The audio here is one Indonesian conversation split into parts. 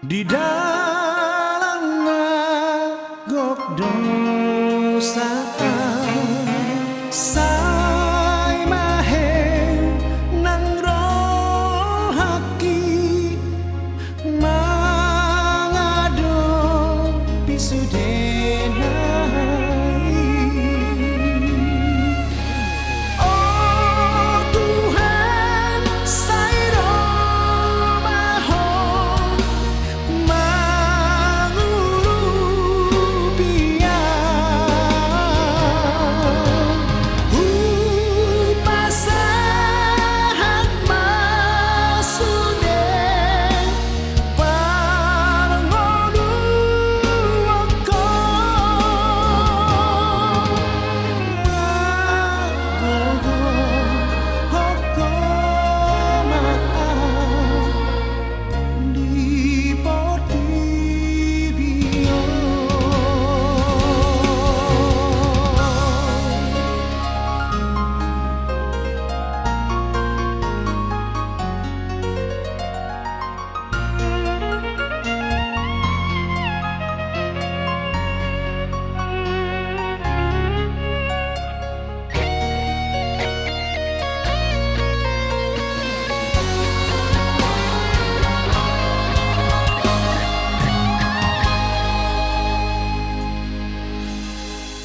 di dalam ngagok dosa sai mahe nang rohaki mangado pisudenai. Oh Tuhan sai romaho mangulupia upasahan masude parngolu wako hoko maaf di portibio.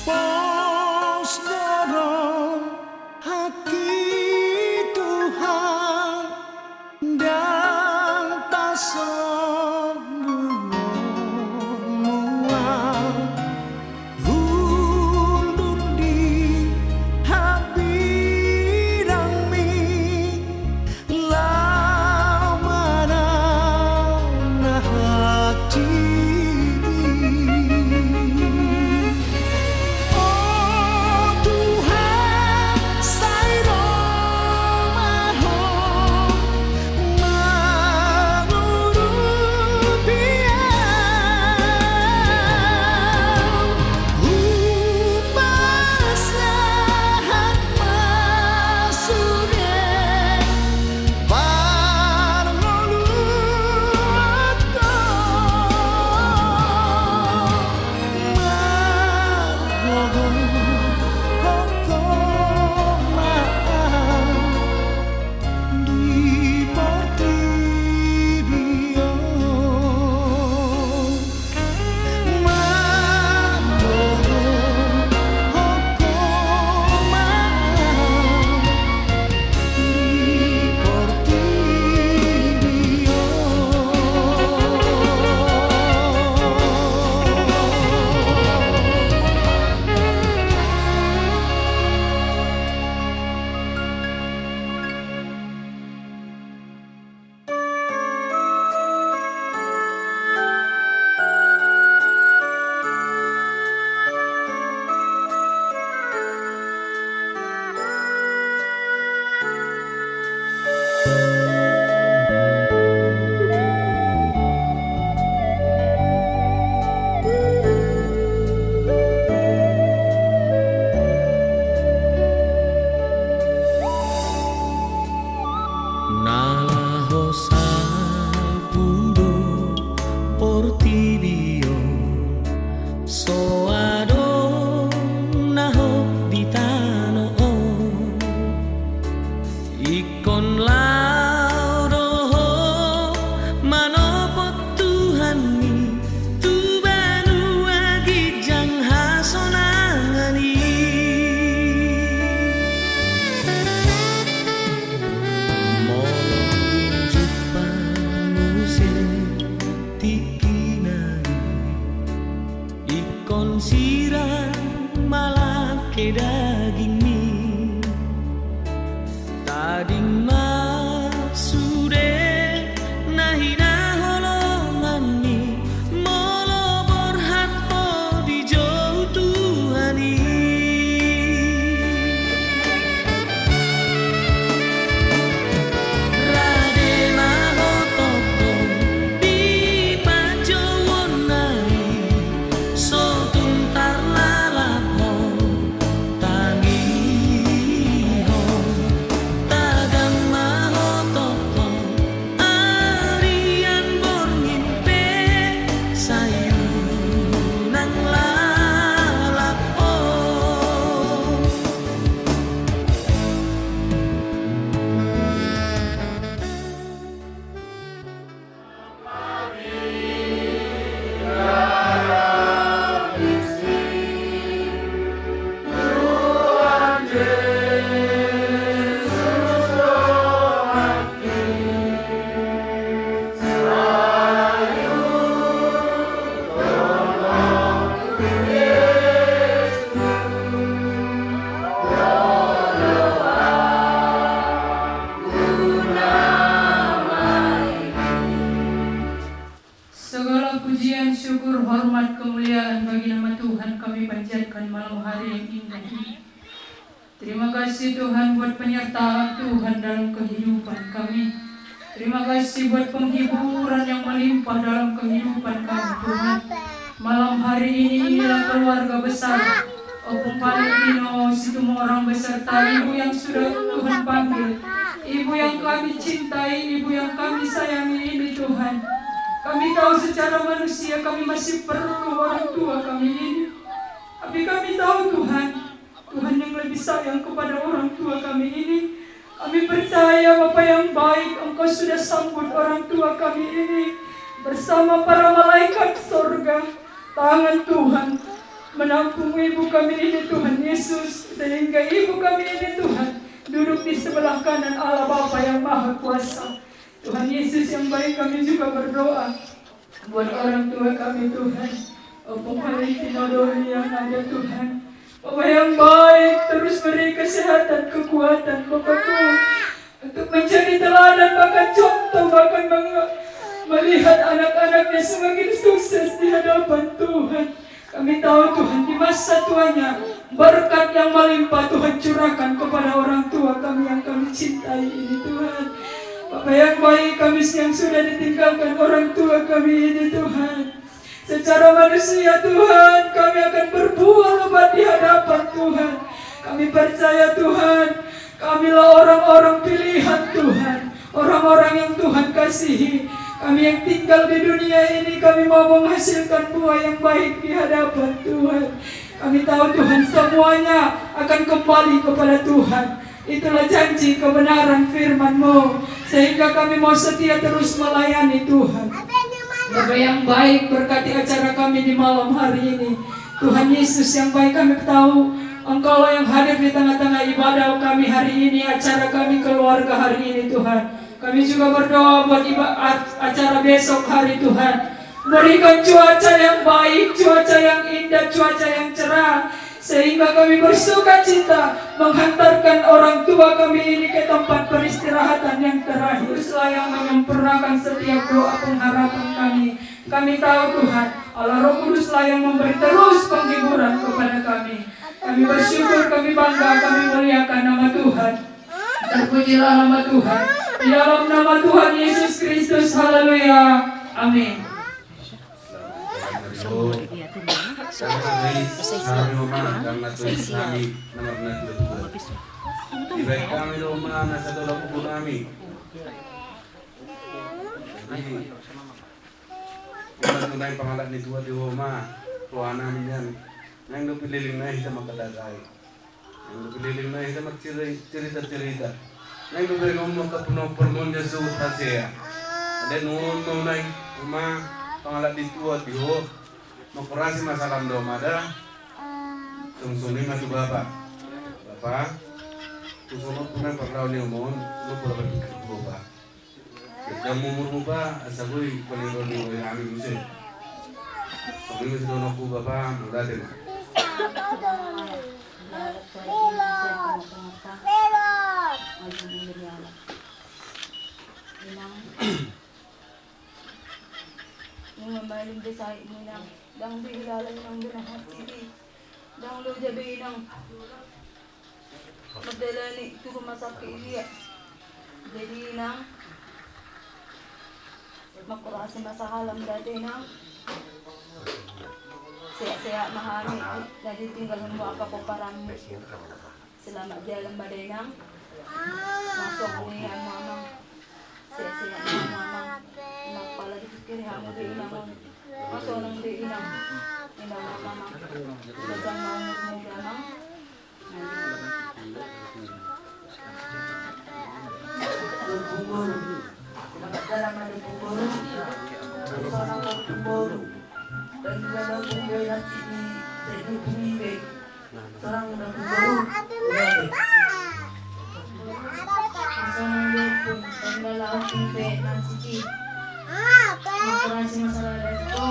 Pos dorong hati Tuhan dan tak semua undur di habirami lamana hati. Oh Tuhan sai romaho mangurupia upasahan masude parngolu wako hoko maaf di portibio. Hoko maaf di portibio. Nalaho salpundo portibio soado naho ditano ikon lauro manopo Tuhan ni tubanu agijang hasonangani. Ikon sirang malake daging ni tading masude nahina holongan ni molo borhat po di jauh Tuhani. Rade maho toko di pan Segala pujian, syukur, hormat, kemuliaan bagi nama Tuhan kami panjatkan malam hari yang indah ini. Terima kasih Tuhan buat penyertaan Tuhan dalam kehidupan kami. Terima kasih buat penghiburan yang melimpah dalam kehidupan kami Tuhan. Malam hari ini inilah keluarga besar Opung Palestino, semua orang beserta ibu yang sudah Tuhan panggil, ibu yang kami cintai, ibu yang kami sayangi ini Tuhan. Kami tahu secara manusia kami masih perlu orang tua kami ini, tapi kami tahu Tuhan yang lebih sayang kepada orang tua kami ini. Kami percaya Bapa yang baik, Engkau sudah sambut orang tua kami ini bersama para malaikat sorga. Tangan Tuhan menampung ibu kami ini Tuhan Yesus, sehingga ibu kami ini Tuhan duduk di sebelah kanan Allah Bapa yang Maha Kuasa. Tuhan Yesus yang baik, kami juga berdoa buat orang tua kami Tuhan, Opung Palestino Doli yang ada Tuhan. Bapak yang baik, terus beri kesehatan, kekuatan Bapakku untuk menjadi teladan, bahkan contoh, bahkan melihat anak-anaknya semakin sukses di hadapan Tuhan. Kami tahu Tuhan di masa tuanya berkat yang melimpah Tuhan curahkan kepada orang tua kami yang kami cintai ini Tuhan. Bapak yang baik, kami yang sudah ditinggalkan orang tua kami ini Tuhan, secara manusia Tuhan kami akan berbuah lebat di hadapan Tuhan. Kami percaya Tuhan, kamilah orang-orang pilihan Tuhan, orang-orang yang Tuhan kasihi. Kami yang tinggal di dunia ini, kami mau menghasilkan buah yang baik di hadapan Tuhan. Kami tahu Tuhan semuanya akan kembali kepada Tuhan. Itulah janji kebenaran firman-Mu, sehingga kami mau setia terus melayani Tuhan. Bapa yang baik, berkati acara kami di malam hari ini. Tuhan Yesus yang baik, kami tahu Engkau yang hadir di tengah-tengah ibadah kami hari ini, acara kami keluarga hari ini Tuhan. Kami juga berdoa buat acara besok hari Tuhan. Berikan cuaca yang baik, cuaca yang indah, cuaca yang cerah, sehingga kami bersuka cita menghantarkan orang tua kami ini ke tempat peristirahatan yang terakhir. Teruslah yang menyempurnakan setiap doa pengharapan kami. Kami tahu Tuhan, Allah Roh Kuduslah yang memberi terus penghiburan kepada kami. Kami bersyukur, kami bangga, kami muliakan nama Tuhan. Terpujilah nama Tuhan. Di dalam nama Tuhan Yesus Kristus, haleluya, amin. Tunay pangalan ni Tua di Roma, tuan namin yan. Nang napililing na isa makadagay. Nang napililing na isa magcerita-cerita. Nang napililing mo kapunong-punong niya sa utasya. Ada noon tunay pangalan ni Tua di Roma. Makurasi masalam do mada. Sungsuni matu bapa. Bapa, tusunod tunay paglaw ni umon, lupura berikut bapa. Kamu murmuba asaboy palero ni Ami Musin. Kami sudah naku bapa muda deh. Maling desai minang dang bilalan ng ginahan sini dang lo jabe nang magdala ni ito masaki iya jadi nang makurasi masahalam dati nang saya mahami jadi tinggal mo ako parang sila magdalang baday nang masuk ni ang mamang saya mamang pala dipikir mo di inang masuk nang di inang mamang sedang mau nang dalam ada kubur seorang kubur dan dalam kubur nanti di bumi seorang kubur seorang pun dan dalam kubur nanti makurasi masalah itu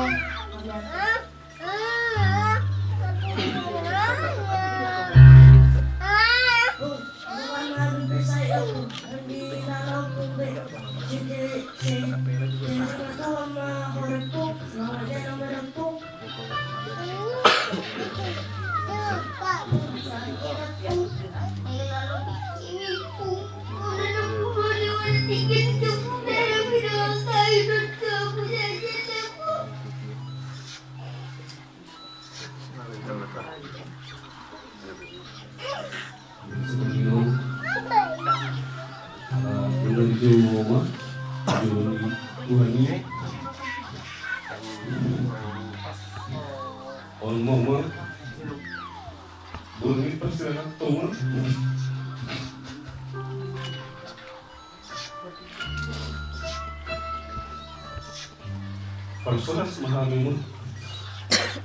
Personas memahamimu,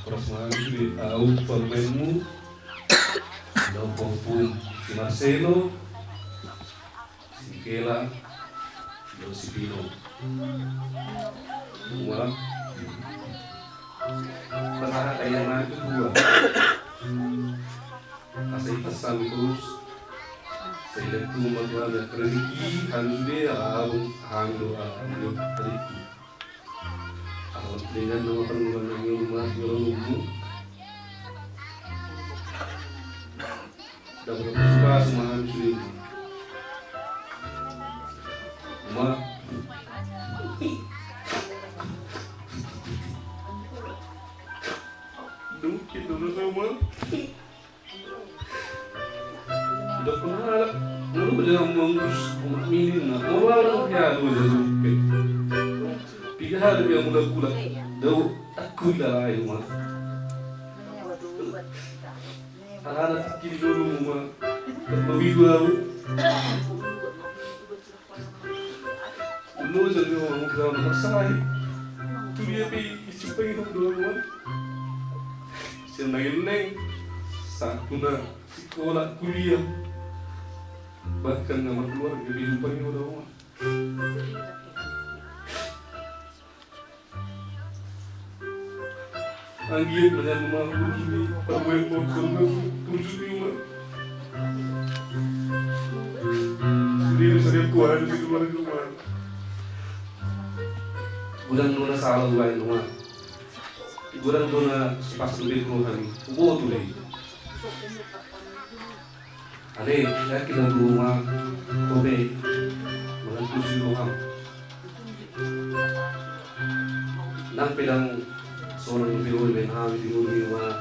personas memahami au pemainmu, dan pun si Marcelo, si Kela, dan si Pino. Semua penahan tayangan itu dua. Asal pesan terus, saya itu membuat rezeki harus dia hamil rezeki. Dengan nama permulaan yang rumah umum dan bersuka semangat muslim rumah dukit dulu semua tidak pernah lalu berjalan mengurus umat minin orang ya dulu jadi tiga hari yang muda pula Daw aku ilalayo ma. Anak kiri dulu ma. Mabigo ako. Ulo sa niyo ang mga masakay. Tuloy ay isipay ng dulu ma. Siya naging sakto na sekolah kuliah. Bahkan nama keluarga kehidupan ini udah ma. Anggit dengan rumah ini, perbuatan bongkol tujuh lima. Sendiri kuat di luar rumah. Bulan dona salah lain rumah. Bulan dona pas lebih keluhan. Ubo tu lagi. Ane, ya kita rumah kobe, bulan tujuh rumah. Nang pedang seorang biru dengan hamil biru ni mah,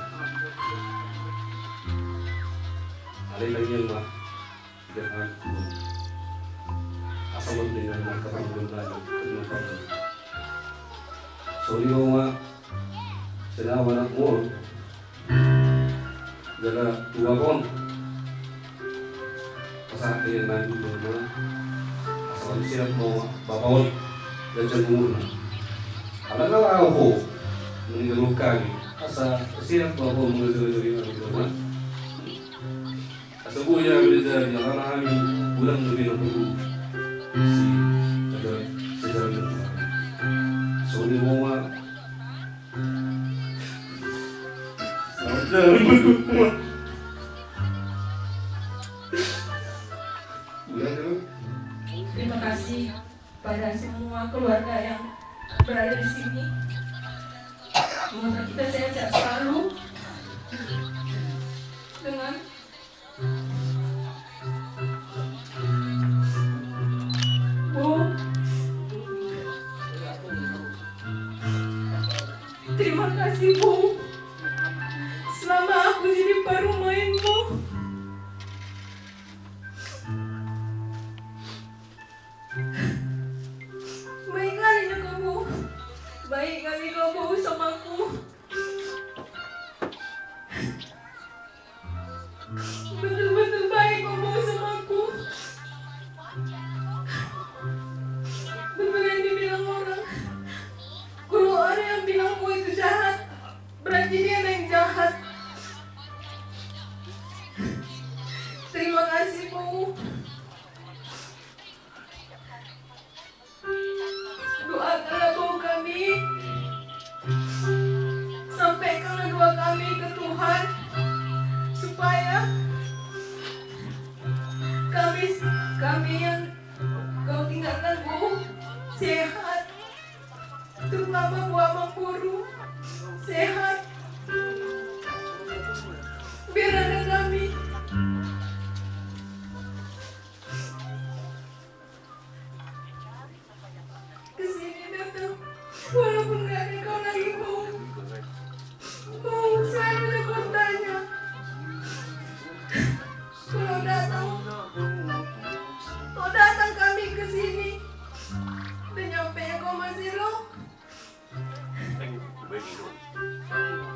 ada lagi yang mah jangan asal dengan makanan belanja kenapa? Soalnya mah sedang anak mur, jaga dua pon, pasang dengan maju mah asal siap mau bapon dan cemur. Ada kalau aku meninggal kami asa siap bahwa mengajar-ajar itu kan asa buaya belajar yang kami bulan lebih dulu si ada sejarah itu soalnya mau selamat bulan Terima kasih pada semua keluarga yang berada di sini. Semoga kita sehat-sehat selalu dengan Bu. Terima kasih Bu. Selama aku jadi baru main-Bu. Baik kali kamu. Baik kali kamu sama aku. Betul-betul baik kamu sama aku. Betul yang dibilang orang. Kalau ada yang bilang aku itu jahat, berarti dia yang jahat. Terima kasih Bu. Doakanlah Bu kami. Sampaikanlah doa kami ke Tuhan supaya kami yang Kau tinggalkan Bu sehat, terutama Bu Abang Puru sehat, biar ada kami. Kesini datang walaupun gak ada kau lagi Bu. Selalu aku tanya kalau datang kami ke sini dan nyampe kau masih lo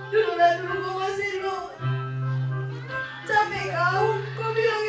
dulu kau masih lo capek kau bilang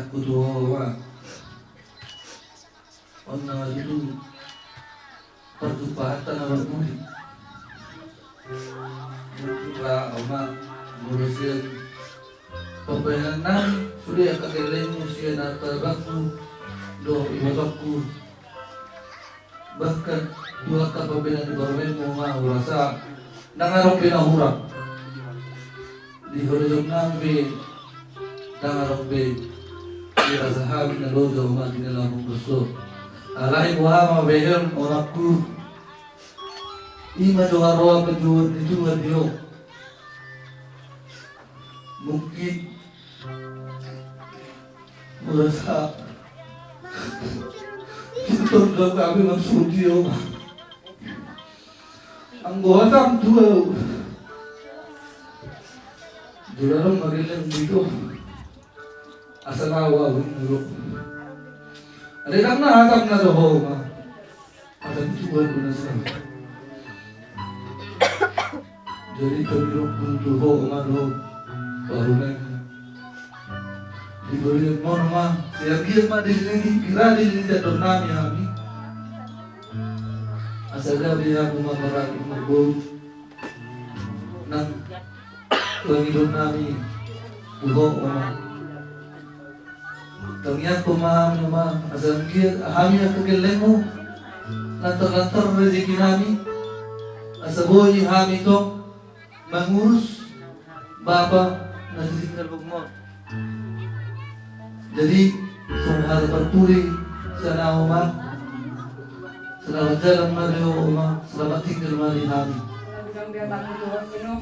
anakku tuh ma onna itu perjumpaan awal muli lah oma ngurusin pembayaran sudah kageleng usia natabaku do ibadahku bahkan dua kapabena di bawah ma urasa nangarong pinahurang di horizon nambe nangarong be irasa habi na lodo ma dinalang gusto alai wahama behel orakku ima doa roa pejuan itu ngadio mungkin merasa itu dalam kami maksud dia anggota dua dalam magilan itu asal awal dulu ada kan na atap na doho ma atap tuan guna sa jadi terus doho ma doho baru na diberi mon ma siapin ma di sini kira di sini jatuh nami kami asal dia rumah orang ibu nang penghidup nami doho ma Tangya pemaham nama asal kia kami aku kelemu lantar rezeki kami asaboy kami to mengurus bapa nasi tinggal bukmor jadi semua terpulih sana oma selamat jalan mari oma selamat tinggal mari kami Biar bangun Tuhan Bino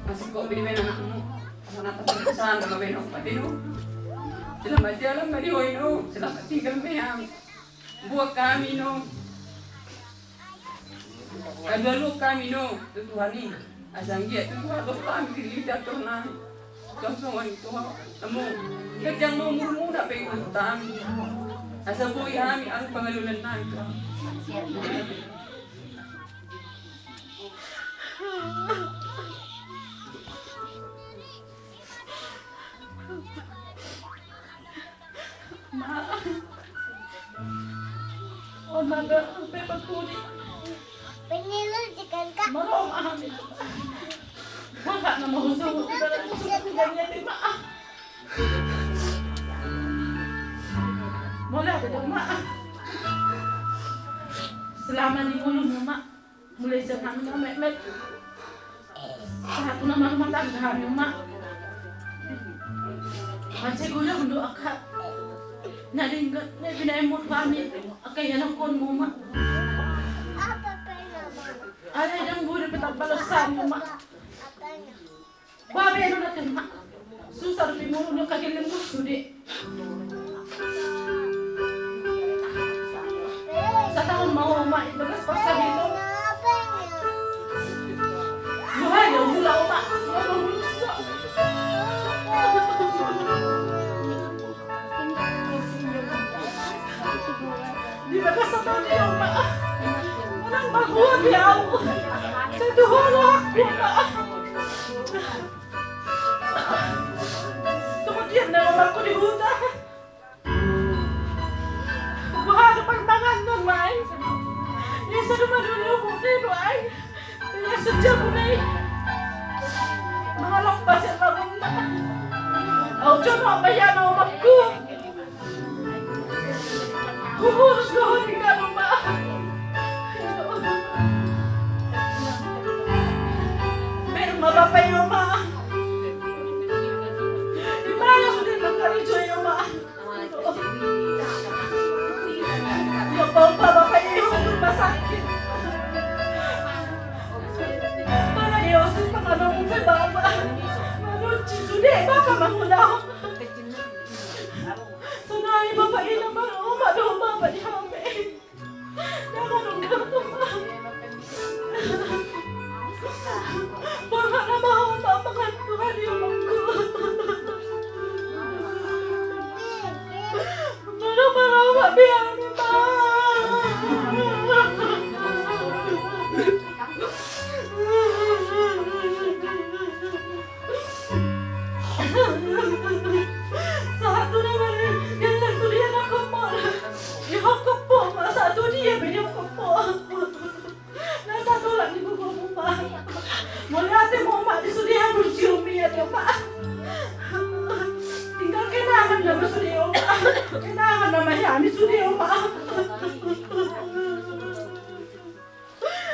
masih kok bini anakmu anak pesan sama Bino Bino selamat jalan mari Hoino selamat tinggal meyang buat kami no adalu kami no tutuhani asang dia tutuhan lo kami kiri jatuh nang kosongan Tuhan kamu kerjang mau murmu nak pengen tami asal boy kami ang pangalunan nang Oh, naga, pepat pudi. Penilai jika kak. Mau maham itu. Kakak nama usul kita ganyan di maaf. Mulai ada maaf. Selama di mulut mak, mulai senang mek. Satu nama rumah tangga kami mak. Macam gula untuk akak. Naring na binayamot kami kaya ng kon mo ma ada yang boleh petapalasan mo ma babe ano natin ma susar pimuno no kagilim mo sudi sa taon mo ma ibagas pa sa dito buhay yung hula ma di bagas sa taon niyo ma walang maguwag yaw sa tuholo ako ma tumutiyam na naman ko ni Huda buhado pagtangan nun ma ay isa naman ulo ko nino ay sadya ko na eh mahalak pa siya naman na aw dyan mo bayan ang umak ko kuhuros na huli ka naman ma pero mabapay mo ma imaya ko din magkaridyo yung ma mabapay yung masakit para iyosin pangalong mo kay baba manuchi sude baka mahulaw sunay babae naman umado baba di hame nakanong gato ma baka na mahumapakan ko kaniyong ko marama biyami ma sa ato naman sudah maaf.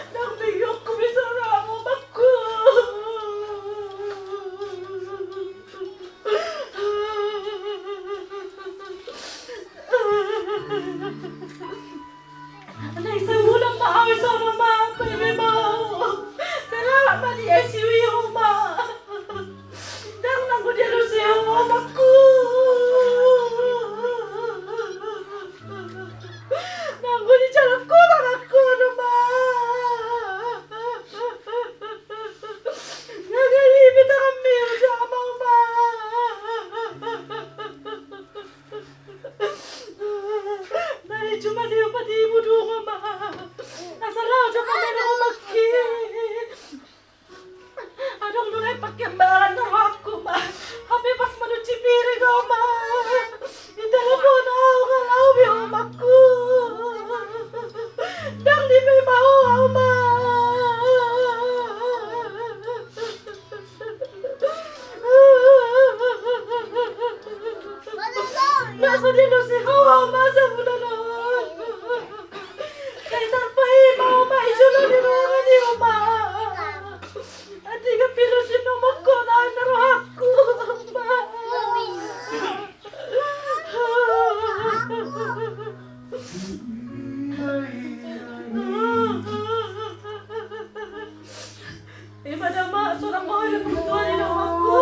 Nang bigyan ko bisa ramo ako. Anay sa ulang maawi sa mama, baby mo. Salamat man di SUV ma. Dang nang ko diyan siya mama ko. Nang ko di jalan ko ako naman. Nagalibit ang meal sa mama. Dahil cuma dia pati ibu dua ma. Nasalah cuma dia umakit. Anong nungay pagkembalan ng ako ma. Happy pas manuchi piring ako ma. Itelepon ako kalaw yung ako. Dang di may mahuhaw ma. Nasa din si Hawa ma sa bulan. Kay tarpahin mo ma. Isulo ni mga ni ma. At di ka pilusin mo magkunaan na ako ma. Madama, seorang mahal yang bertuah di dalam aku.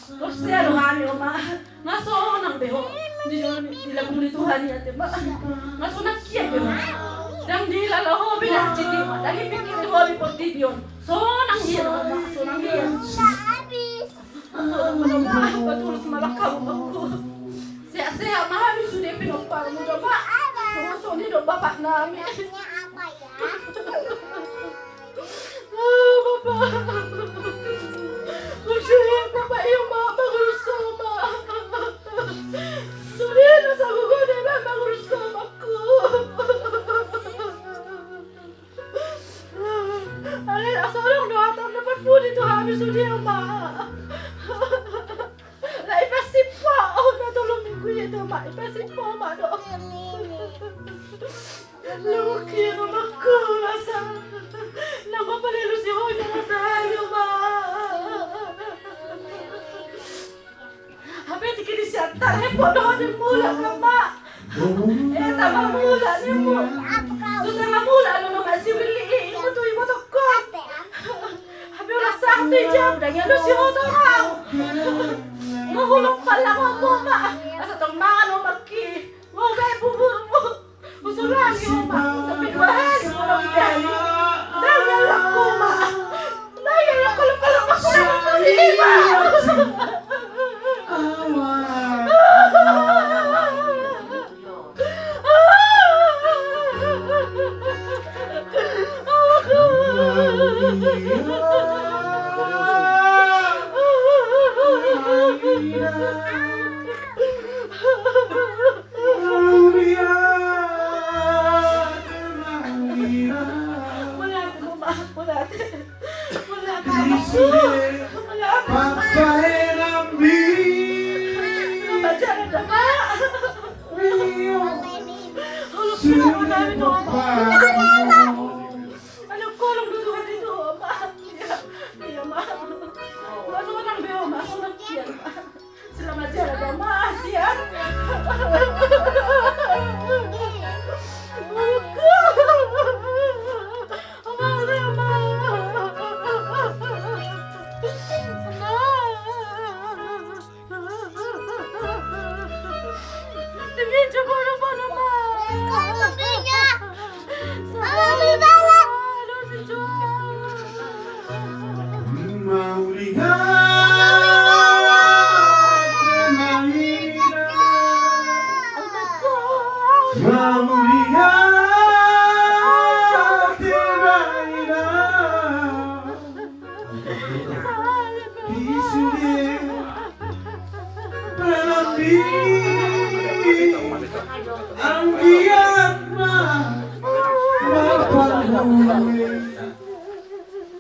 Terus dia doang ya ma, ngaso nang beho, di lagu ni Tuhan ya tema, ngaso nak kian beho, dan di lalu hobi dah citi ma, lagi pikir di hobi potibion, so nang dia ma, so nang dia. Betul semalam kamu aku, sehat mahal sudah pinopang muda ma, so ni do bapak nami. Bapak, maksudnya bapak yang bagus sama. Sudah nasa gugur dia bagus sama aku. Ale asalong doa tam dapat pun itu habis sudah ma. Lai pasti pa, oh na tolong minggu ya tu ma, pasti pa ma do. Lu kira aku rasa. Nama palelu si Hoya Nazario ma. Habis dikini siantar bodoh ni mula kama. Tama mula ni mo. Sudah mula no ngasih beli ibu tu ibu toko. Habis ulah satu jam dah ngelu si Hoya. Mahulog pala mo ma. Asa tong mga no maki. Mo gay bubur mo. Usulang yo ma. Sabi ko hari mo lang dali. Dahil ako ma. Dahil ako lang ako na iba. Selamat jalan, Mas ya.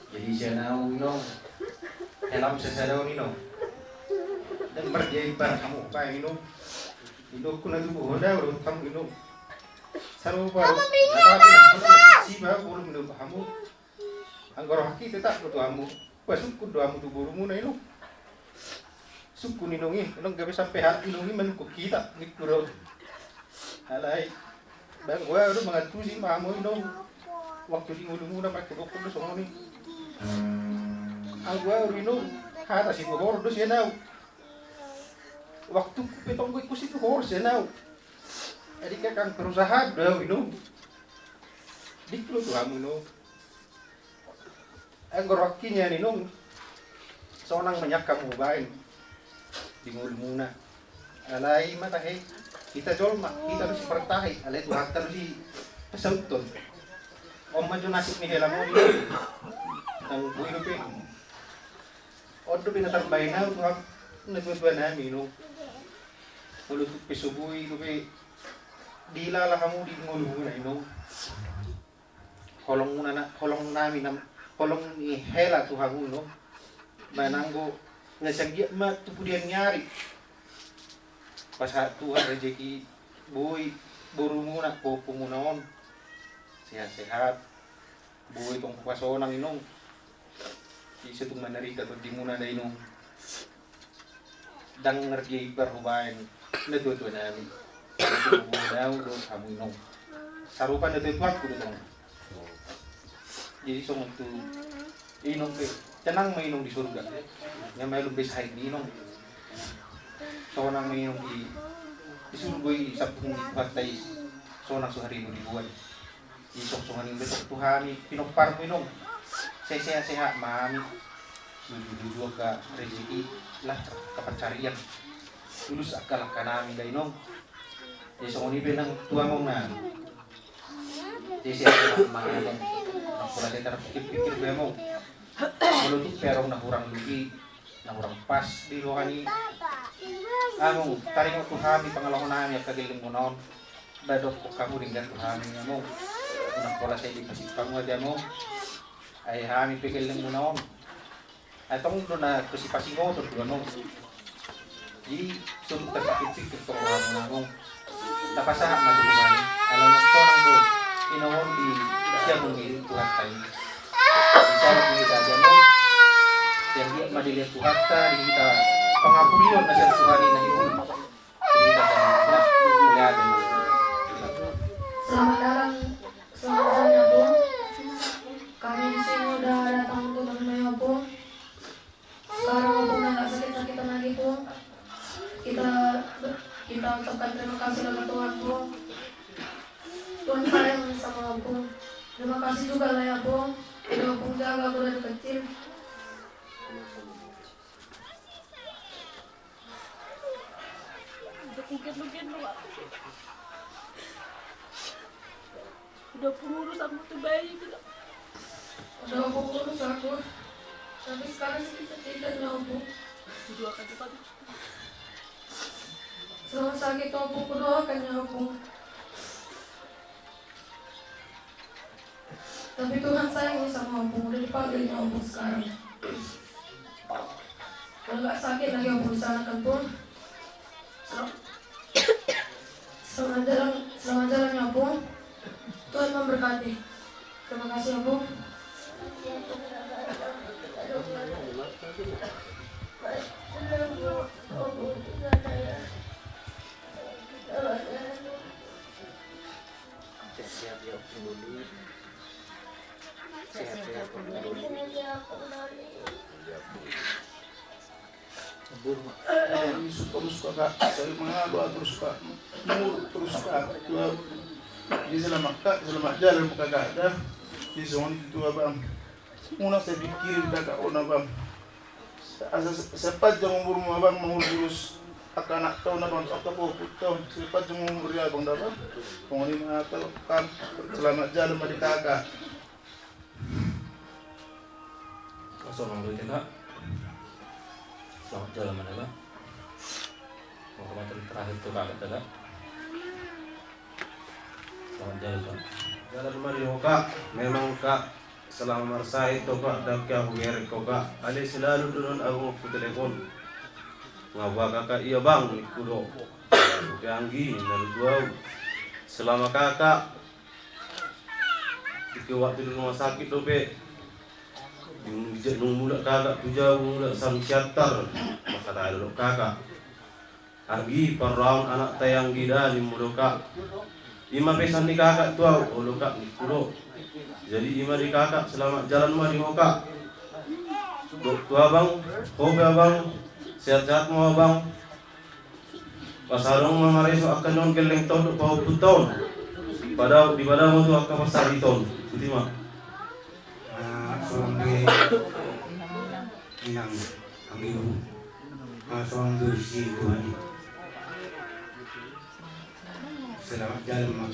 Jadi siya na uno, alam sa saraw nino. Dan berjaya bar kamu kain nino. Indo ko na tubo hoda ro tam indo. Saro pa. Natapin na si ba ko indo hamu. Anggoro haki tetap ko amu. Pasuk ko do amu tu buru muna indo. Suku ninongi, nong gabi sampai hati ninongi menukuk kita nikuro. Alay. Bang gua udah mengatu sih mamu indo. Waktu di ulu muna pakai dokter do sono ni. Gua indo hata si gua do sih nau. Waktu petong gue kusi tuh horse ya nau. Jadi kakang perusahaan dah minum. Diklo tuh kamu no. Gorokinya nih nung. Seorang menyak kamu bain. Di ngul muna. Alai mata hei. Kita jual mak. Kita harus pertahi. Alai tuh hantar si pesauton. Om maju nasib nih helang mau ini. Nang bui rupi. Odo binatang baina tuh nagusban namin no. Ulo tu pisubui lupi dila lah kamu di ngulu muna ino. Kolong muna na kolong namin nam kolong ni hela tu kamu no. Mananggo ngasanggi mat tu pudian nyari. Pas Tuhan rezeki boy buru muna po pumunaon. Sehat-sehat. Boy tong pasonang inong. Isa tung manarika to di muna na inong. Dang ngerjai berhubain. Natutuwa namin. Daw do kamu inong. Sarupan natutuwa ko dong. Jadi song tu inong ke tenang mainong di surga. Nga may lubis hay di inong. So nang mainong di surga sa pung patay. So nang suhari mo di buwan. Isok sungan ng betok tuhani pinopar mo inong. Sehat-sehat mami. Duduk ka rezeki lah kapancarian. Tulus akal kanami dai nong. Jadi songoni benang tua mong na. Jadi siapa mangadong. Pula saya terpikir bemong. Melutuk perong nahurang lugi, nahurang pas di rohani. Among taring ko kami pangalawon nami at kagiling mo noon. Badok ko kamu dengan kami among. Unang pula saya dikasih panguad among. Ay kami pigiling mo noon. Atong doon na kusipasing motor doon nong. Jadi sulit terkecil ke orang ngomong. Dapat sangat madungan. Alam mo to nang do inawon di siya mong Tuhan tayo. Isa mo kita mo. Yang dia madilihat Tuhan ta kita pangapulion na siya Tuhan na hiyon. Kita na melihat. Selamat datang semuanya Bu. Kami di sini udah datang untuk menemui Bu. Sekarang Bu nggak sakit-sakitan lagi Bu. Kita ucapkan terima kasih kepada Tuhan Bu. Tuhan sayang sama Bu. Terima kasih juga lah ya Bu. Udah Bu jaga aku dari kecil. Mungkin lu udah pengurus aku tuh bayi gitu. Udah pengurus aku. Tapi sekarang sedikit-sedikitnya Bu. Dua kali tadi. Selama sakit aku doakan ya Bu. Tapi Tuhan sayang sama Bu, udah dipanggilnya Bu sekarang. Kalau nggak sakit lagi Bu di sana kan Bu. Selamat jalan ya Bu. Tuhan memberkati. Terima kasih ya Bu. Sehat ya kembali. Terus kakak saya mengalu terus kak terus kak di selamat jalan kakak ada di zona itu abang muna saya pikirin kakak ona bang sepat jang umur abang mengurus anak tahun abang atau tahun sepat jang umur ya abang dapat pengen atau kan selamat jalan pada kakak Assalamualaikum kak. Selamat jalan mana kak? Pengumuman terakhir tuh kak kak. Selamat jalan kak. Jalan Mario kak, memang kak selama masa itu kak dah aku merek kak. Ada selalu turun aku ke telepon. Ngapa kakak iya bang kudo Anggi naludwau selama kakak di waktu di rumah sakit dobe yung bijak nung mula kakak tu jauh mula sam siatar maka tak ada kakak Anggi paraun anak tayang gida di mudoka ima pesan di kakak tuau oloka di kulo jadi ima di kakak selamat jalan mah di hoka tua bang hobe abang sehat-sehat mau abang pasarong mamare so akan non keleng tahun pau putau pada di pada mo tu akan pasar iton putih mah soalnya yang ambil soal bersih Tuhan selamat jalan mak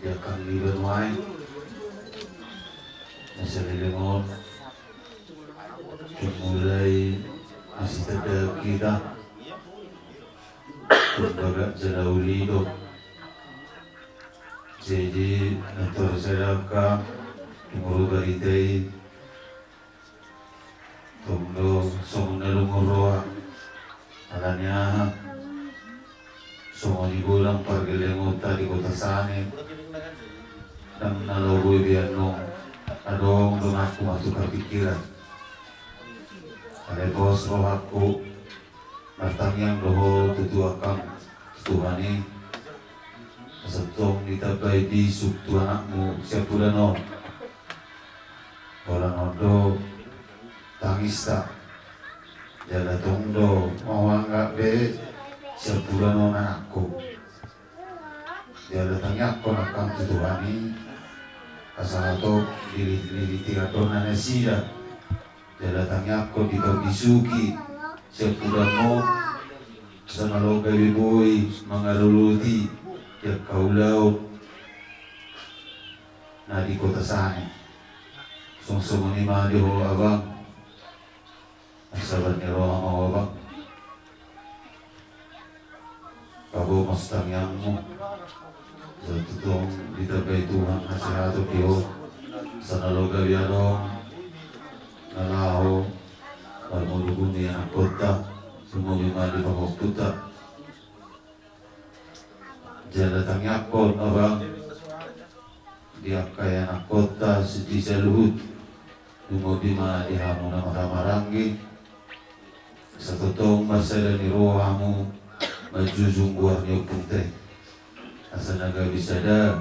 dia kami bermain masih lengon mulai masih ada kita berbagai jauh hidup jadi nanti sedekah umur baritai tunggu semua lumur alanya semua digulang pergelengot tadi kota sana dan nalogoy biano adong dong aku masuk kepikiran ada bos roh aku datang yang roh tutu akam Tuhani setong ditabai di subtu anakmu siapa no orang ondo tangis tak jaga tongdo mau anggap be siapa no anakku dia datangnya aku nakam Tuhani asal atau diri tiga dona nasida dia datangnya aku di kau disuki siapa no sana lo kayu boy mengaruluti ya kaulau na di kota sana song ni mah di ho abang sabar ni roh mau abang kabo mastang yang mo tutong ditabai Tuhan nasihatu kiyo sana lo kayu ano nalaho malmulugun niya ang kota semua lima di bawah putar dia datangnya akor abang dia kaya anak kota sedih seluhut tunggu bima di hamu nama ramarangi satu tong masada ni rohamu maju zungguar nyopung teh asa naga bisa ada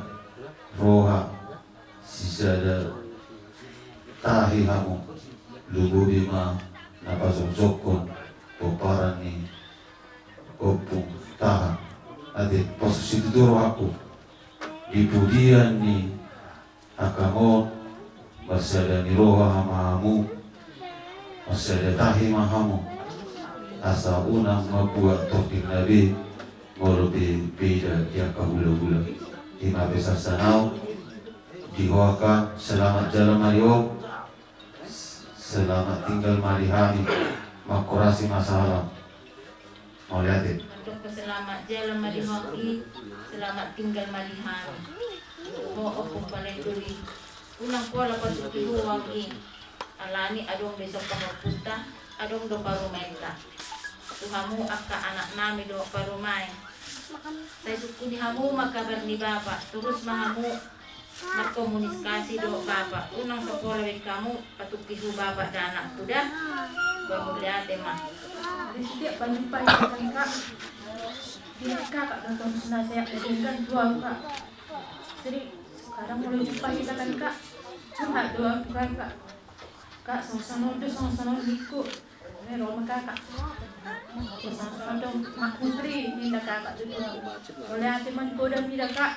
roha sisa ada tahi hamu lugu bima napa sokon poparan ni opung tahan ade posisi itu aku di pudian ni akamo masih ada ni roha hamamu masih ada tahi mahamu asa unang mabuat topik nabi ngolobi beda dia kahula-hula ima besar sanau dihoakan selamat jalan Mario selamat tinggal marihani makurasi masalah mau lihat selamat jalan madihoki, selamat tinggal madihan. Mo opong palenduri. Unang ko la pasuki huwangi. Alani adong besok pamapunta, adong do parumenta. Tuhamu akka anak nami do parumay. Saya suku ni hamu makabar ni bapa, terus mahamu magkomunikasi do bapa. Unang sekolah kamu patukihu bapa dan anak kuda. Bermuliate mah. Di setiap panjumpai kan kak dia kakak dan kamu saya dengan dua kak jadi sekarang mulai jumpa kita kan kak cuma dua kan kak sama-sama ikut ini rumah kakak sama-sama dong mak putri minta kakak juga boleh hati man goda tidak kak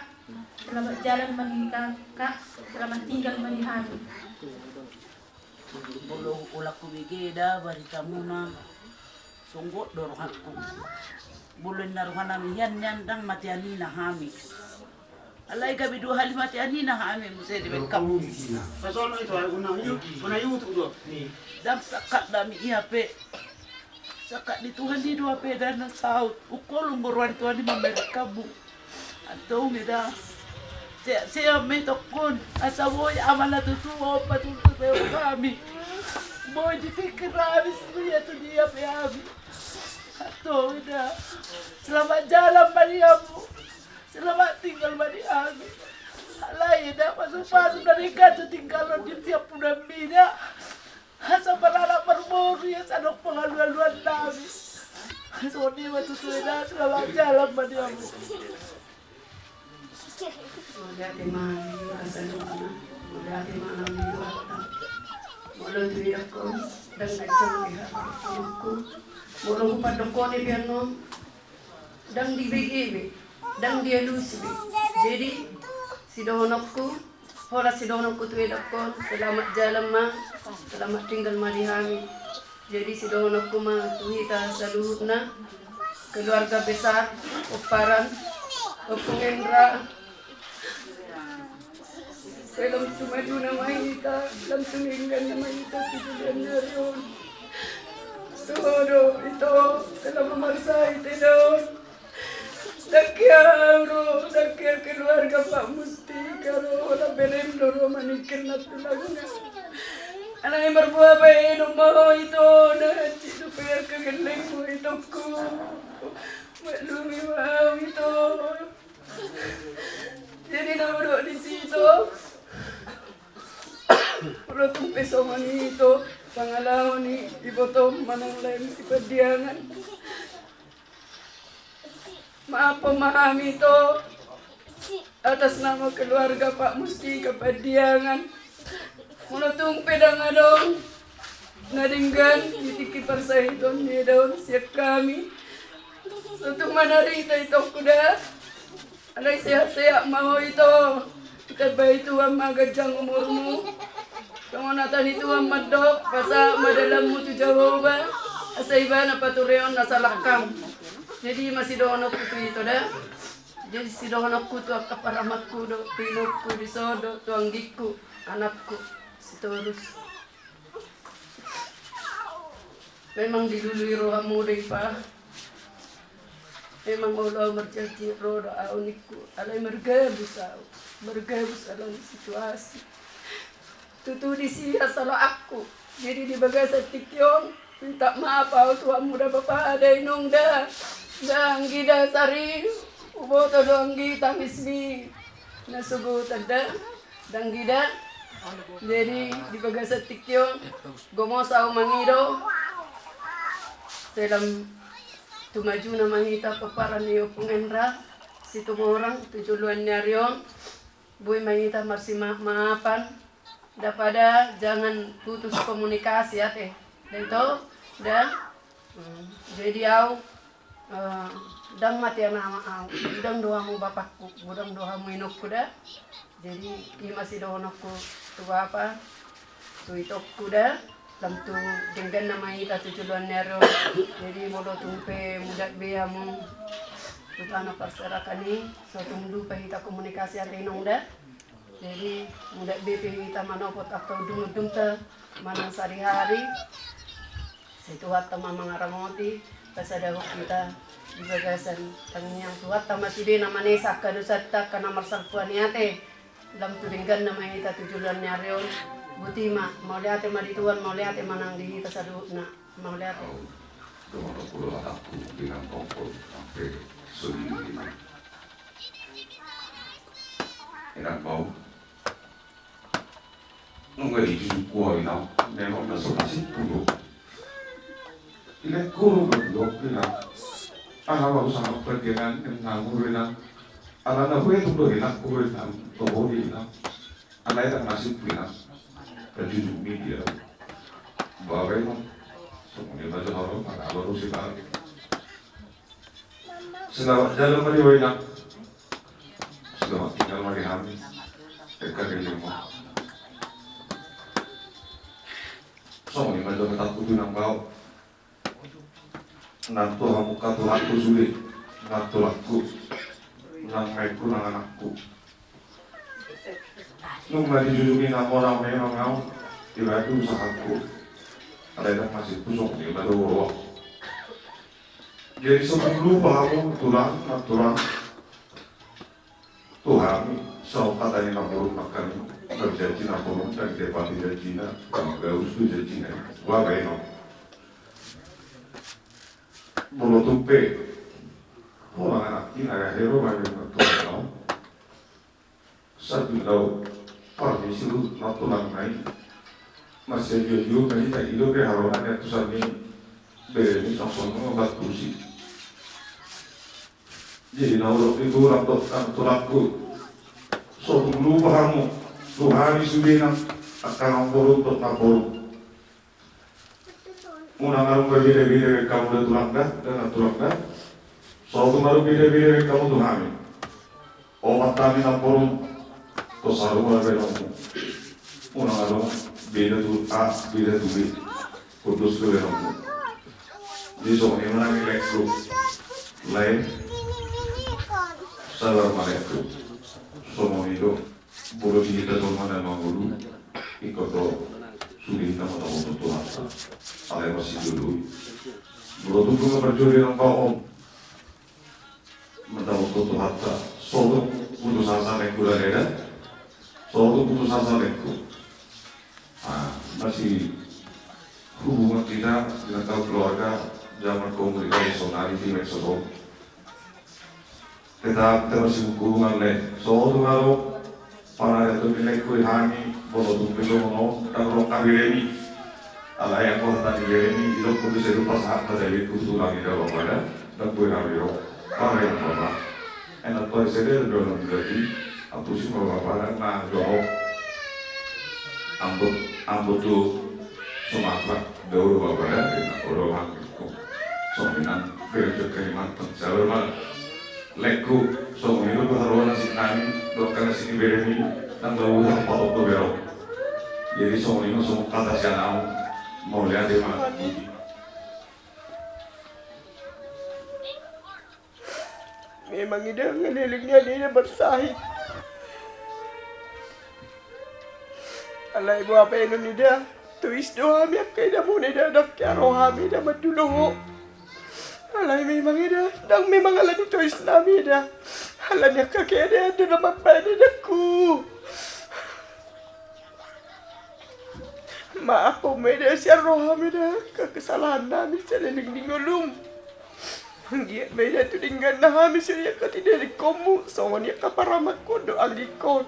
selamat jalan mandi kakak selamat tinggal mandi hari belum ulak kubigeda bari tamuna sungguh dorohanku bulan naruhana mihan nyandang mati anina hami alai gabi dua hali mati anina hami musai di kamu pasal itu una YouTube do dan sakat dami ihape sakat di Tuhan di dua pedan saut ukolung gorwan Tuhan di memberi kamu atau ngida saya metokon asawoy amala tutuo patutu kami boy dipikir habis dia tu dia pe habis Atau ida selamat jalan Mariamu, selamat tinggal Mariami. Alay ida pasuk-pasuk dari kata tinggalan di tiap bulan mina. Asa parara berburu ya sadok pengaluan nabi. Soni matutu ida selamat jalan Mariamu. Mudah temani asal mana, mudah temani dua tak. Mulut biarku dan kacang biarku. Mulut padokon biarno dan di BGB dan dia lusi. Jadi sidonokku, hora sidonokku tu edakon selamat jalan ma, selamat tinggal Marihami. Jadi sidonokku ma tuita saluhna keluarga besar Oparan, Opung Endra. Dalam tumaju nama kita, dalam tuminggan nama kita tujuan narion. Sodo itu dalam memarsa itu don. Dakia keluarga Pak Musti karo la belem doro manikin natulagna. Anak yang berbuah baik nomor itu dan supaya kegelengmu itu ku. Maklumi mau itu. Jadi nama di situ. Udah tumpe sama itu pangalaman ni iboto manang lain ipadiangan. Maaf pemahami itu atas nama keluarga Pak Musti Kepadiangan. Mula tumpe dang adong nadinggan ditiki persahidon ni daun siap kami. Untuk manarita itu kuda. Alay sehat-sehat mau itu. Kita bayi tuan magajang umurmu. Kamu natan itu amadok, basa madalammu tu jawaban. Asa iba na patureon nasa lakam. Jadi masih doonok ku tu itu dah. Jadi si doonok ku tu akaparamatku do, pinukku disodo, tuanggikku, anakku, si Torus. Memang dilului rohamu deh pa. Memang Allah berjanji roda auniku. Alai mergabus dalam situasi. Tutu di sini asal aku. Jadi di bagasa tikyon minta maaf au tua muda bapak ada inong dah. Dang gida sari ubo to donggi tamismi nasugo tada dang gida. Jadi di bagasa tikyon gomos au mangido dalam tumaju na mangita paparan ni Opung Endra situ orang tujuluan nyarion boy mangita marsi maafan. Daripada jangan putus komunikasi ya teh. Dan itu dah jadi au dang mati nama au. Budang doamu bapakku, budang doamu inokku dah. Jadi ini masih doanokku tu apa? Tu itokku dah. Lam tu dengan nama kita tujuan nero. Jadi molo tumpe mudak biamu. Tutana perserakan ni, so tunggu kita komunikasi ante inong dah. Jadi muda BP kita manopot atau dung te manang sehari-hari. Situat tama mangaramoti pasada kita di bagasan tangnyang tuat tama sidi nama nesa kadusata kana marsagpuan niate. Lam tudinggan nama kita tujuan nyarion butima mau liate madituan mau liate manang di kita saduna mau liate. Pulau aku dengan kompor sampai sendiri. Enak bau. Nunggu di kuah ini, memang masuk nasi puluh. Ini guru berdua ini, baru sama pergian yang ngurus ini, anak gue itu doa ini, guru ini, doa ini, anak itu masih punya, berjujuk media, bawa ini, semuanya baca orang, mana baru sih balik. Selamat jalan Mariwina, selamat tinggal Marihami, dekat dengan rumah. So, ini macam tak kudu nang bau. Nantu kamu katulaku sulit, natulaku, nang maiku nang anakku. Nung nggak dijujukin nama orang memang mau, ibarat usahaku. Ada yang masih pusing, ibarat bawa. Jadi sebelum kamu tulang, Tuhan, so katanya nampurun makan. Terjadi nampurun dan depan tidak Cina, gak usah jadi Cina, wah benar. bolo tupe orang anak ini agak hero banyak betul satu lau permisi lu natulang naik masih jujur kali tak hidup ke harolan yang tu sami beri sama obat kursi jadi naurok itu rapot kan tulakku so lu pahamu lu hari sudah akan ngurut untuk ngapur muna ngarung berbeda-beda kamu dah tulang dah dan tulang dah so baru beda-beda kamu tuh hamil obat kami ngapur to saru ada kamu muna ngarung beda tuh A beda tuh B kudus tuh kamu di so ini mana nilai grup lain sabar malaiku semua itu bulu kita tuh mana mangulu ikut tuh sudah kita mau tahu tuh apa alai masih dulu bulu tuh juga berjuri orang kaum mendapat tuh harta solo putus asa lekku dari ada solo putus asa lekku masih hubungan kita dengan keluarga zaman komunikasi sonari di Meksiko kita masih hubungan leh solo kalau para itu nilai kuihani bolo tuh besok mau kalau kabireni ala yang kau tadi ini hidup kau bisa lupa saat dari kutu lagi dalam pada dan kuihani yo para yang kau enak kau sedih dalam gaji aku sih mau apa nah jauh ambut tuh Sumatera jauh pada orang sominan kerja Kalimantan Jawa lekku so itu haruan nasi nani dokter nasi bereni dan lalu yang patok tu berok jadi so ini semua kata siapa mau lihat di mana memang ida ngelilingnya dia bersahid alai buah apa yang ida tuis doa miak kaida mun ida dak ya rohami ida maduluh alai memang ida dan memang alai tuis nami ida alai nya kakek ida ada nama pada daku maaf pemeda siar rohami ida kesalahan nami seliling dingolum dia beda tu dengan nami siar ketidak di komu soalnya kaparamat kodo alikon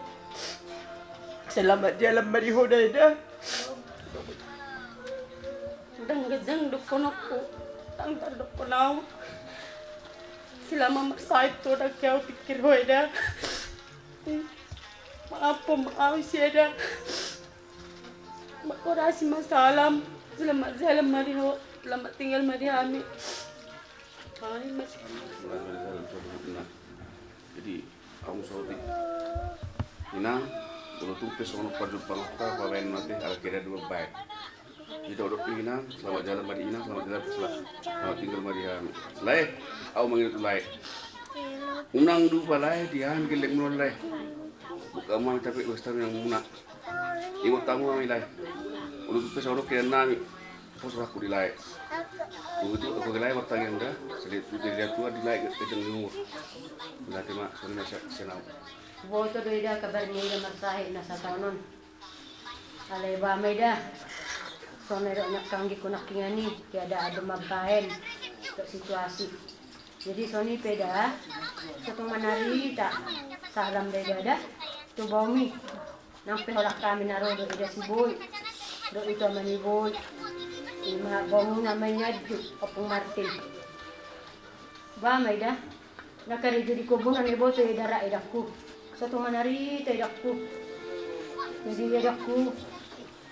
selamat jalan marihoda ida Dang gajang dukonoko tang terdukonau selama masa itu dah kau pikir hoida maaf siada makorasi masalam selamat jalan mariho selamat tinggal marihami hai mas jadi kamu sorti ina kalau tuh pesona padu palaka pawen nanti akhirnya dua baik kita udah ina selamat jalan mari ina selamat jalan selamat tinggal mari kami lai au manggil tu lai unang du palai dian gelek mulai buka mau tapi ustaz yang muna ikut tamu kami lai udah tuh pesona kira nami pos aku di lai begitu aku ke lai waktu yang dah sedikit dia tua di lai ke jenguk berarti mak sudah senau Boto do ida kabar niya marsahe na sa taonon. Alay ba may da. So meron nyak kanggi ko nakingani kaya ada mabahen sa situasi. Jadi soni peda sa tong manari ta salam da to baumi. Nang peholak kami naro do ida si boy. Do ito mani boy. Ima baumi namanya Opong Martin. Ba may da. Nakarido di kubunan ni boto ida ra idaku. Satu manari tidakku, jadi tidakku,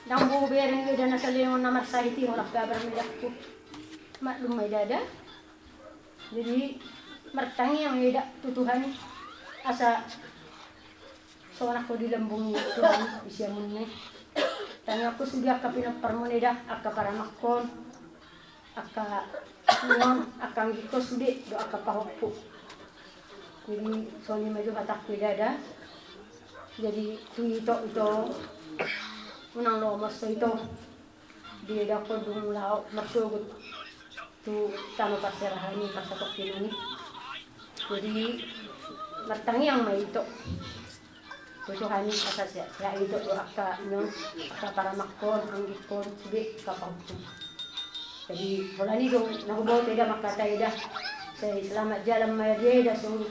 nang buo bereng ida nasa leon na marsahiti orang kabar tidakku, maklum may dada, jadi martangi yang ida tutuhan asa seorang aku di lambung Tuhan isya munne, tanya aku sudah kapinang permoneda, akka para makon, akka non, akka ngiko sudi do akka pahokku. Jadi soalnya maju batak dada, jadi itu unang lo mas itu dia dapat dung lau masuk tu tanah paserahan ini pasatok ini, jadi bertangi yang mai itu, tujuan ini pasal saya itu doa ka nyon ka para makon anggikon sebi kapau. Jadi wala ni dong nakubaw ida makatay ida. Saya selamat jalan mayada sung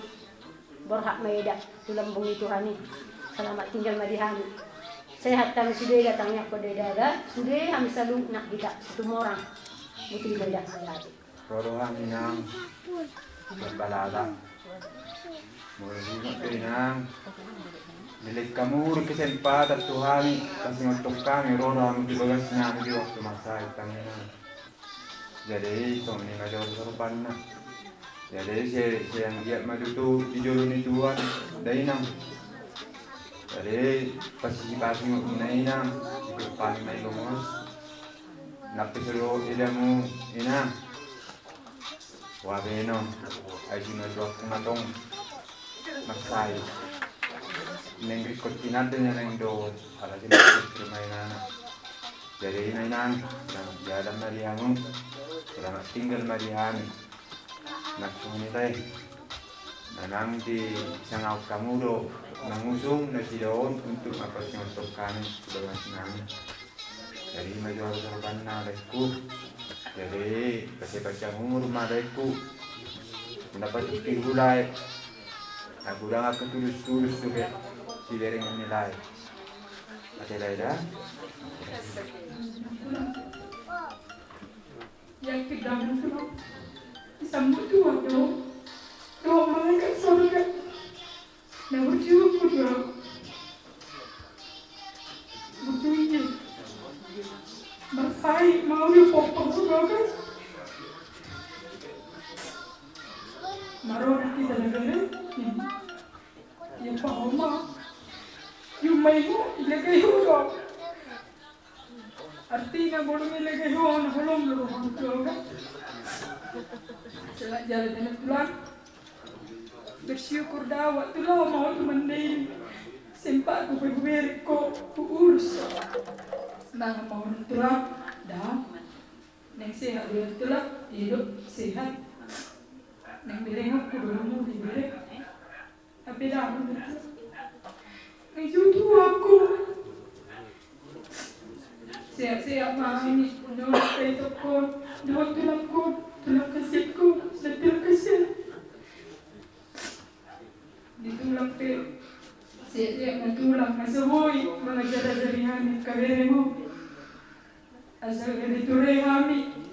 berhak mayada tulang bungi Tuhan ni. Selamat tinggal madihani. Sehat kami sudah datangnya ke dada sudah kami selalu nak kita semua orang butuh beda lagi. Rorohan inang berbalala. Mula inang milik kamu kesempatan Tuhan kasih untuk kami rorohan di bagas namin di waktu masa itangnya. Jadi ini ngajar serupan na. Jadi saya yang dia maju tu di jurun Tuhan dari nang. Jadi pasti inang itu paling mai lomos. Napisuro ilamu inang. Wabeno ay sinodok matong masay. Neng rikot natin yan ang do ala sinodok mainana. Jadi inang jalan mariamu. Selamat tinggal marihan nagsumunitay nanang di sangaw kamudo nangusong na silaon untuk mapasingotog kami sa bagas namin. Jadi majual sarban na laiku. Jadi kasi pagkang umur malaiku dapat ikihulay nagurang akan tulus-tulus juga si dereng nilai. Matilay da? Yang kedalam itu disambut Tuhan doa malaikat surga dan bersyukur doa bertujuh bersaing mau dipotong doa kan marona kita negara yang pahama yung may mo ilagay ho doa artinya bolong ilagay ho na hulong luluhang doa Selamat jalan dengan tulang bersyukur dakwah tulang mau teman-teman sempat ku berberi ko urus nang mau tulang dah neng sehat dia tulang hidup sehat neng berengok ku belum diberi tapi dah neng jutu aku sehat-sehat mami nolak kayak toko nolak tulangku tulang kasihku, tulang kasih. Ditulang ke, siap natulang masaboy, mga jala-jalihan kabere mo. Asal editure kami,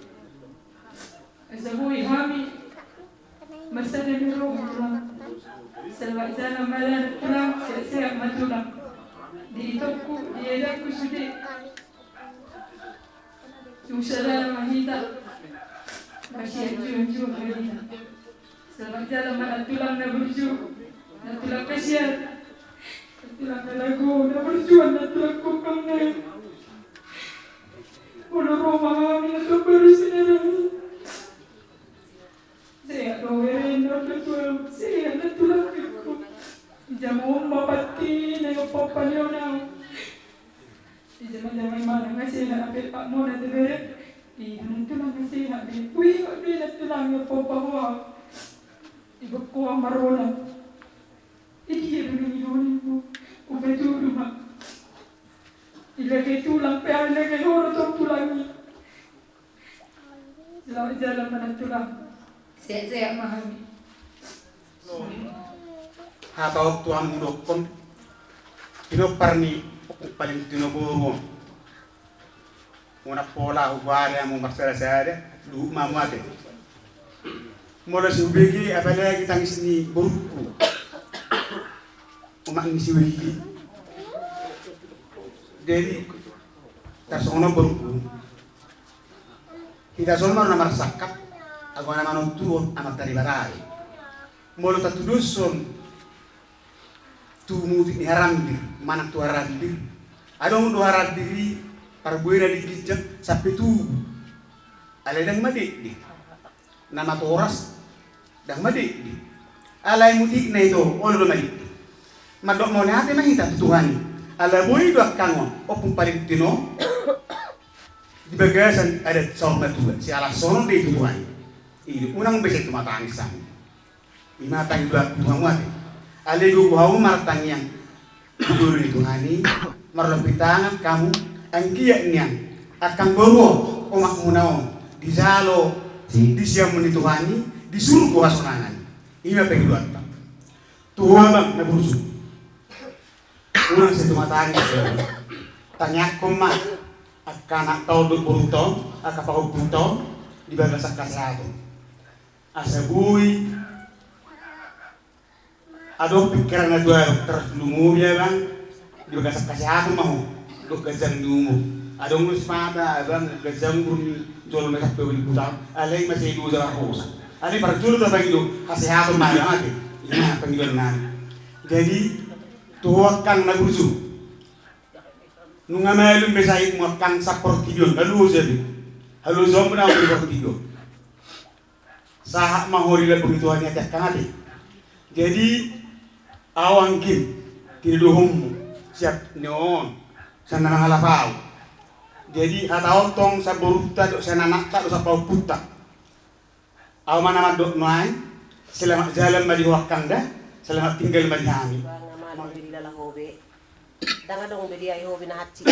masaboy kami, masana niro tulang. Salwa sana malan tulang, siap matulang. Di itokku, di edakku sudah. Susah mahita. Masih jual kerja. Selamat jalan mana tulang na berju, na tulang kasihan, na tulang na lagu, na berjuang na tulang kupang na. Ulo Roma kami na kabaris na rin. Saya doerin na tulang, saya na tulang ko. Jamu mapati na yung papanyo na. Jaman-jaman mana ngasih na apel pak mo na teberet. Itu lang kasi habi. Uy, mabilat ito lang yung papawa. Iba ko ang marona. Ikiro ng ihonin mo. Ubaturo ma. Ilagay tulang, pero ilagay horo itong tulang niya. Selamat jalan mana tulang. Sehat-sehat mahami. Hatawag tuhan mo dokon. Pinopar ni paling tinuburo. Una pola ubare amu marsala saade du mamate mola si ubegi abale gi tangis ni burukku uma ni si wili dedi tasono burukku kita sono na marsakap agona manon tuon amat dari barai mola tatuduson tu muti ni haramdir manak tu haramdir adong du haramdiri parbuira di kijak sampai tubuh. Alay dang madi di. Nama toras dang madi di. Alay mutik na ito olo madi. Madok mo na ate mahita Tuhan. Alay boy do kangon opung paling tino. Di bagasan ada sawma tuwa. Si ala sono di Tuhan. Ini unang besi tumatangisan. Imatang do Tuhan wate. Alay do buhaw martang yang guru di Tuhani marlapitangan kamu ang giyak niyan at kang boro umak munaon di jalo, di siang menituhani, disuruh kuah sonangan. Ini apa yang dibuat? Tuhan bang, na berusuh. Unang sa tumatangin sa tanya ko ma at kanak tao doon burutong, at kapagputong, di ba sa kasado. Asabuy, adong pikiran na dua terus lumubya bang, di ba sa kasado maho, doon gajang lumo. Adong lusmada, bang, gajang gurni, jolo na sa pwede putang, alay masay doon sa rakosa. Alay para jolo na bang ito, kasado ma yung atin. Yan ang panggilan namin. Jadi, tuwag kang naguso. Nung nga mayroon besay mo kang sa portilyon, halusin. Halusin mo na ako sa portilyon. Sahak mahori lang pagituhan niya kang ati. Jadi, awang kim, tinuduhom mo, siap noon, sa nanangalapaw. Jadi, ataon tong sa buruta, sa nanakta, sa pauputa. Aw manaman do noay, selamat jalan maliwak kanda, selamat tinggal malihami. Bang bila hobe. Danga dong bedi ay hobe na hatsi.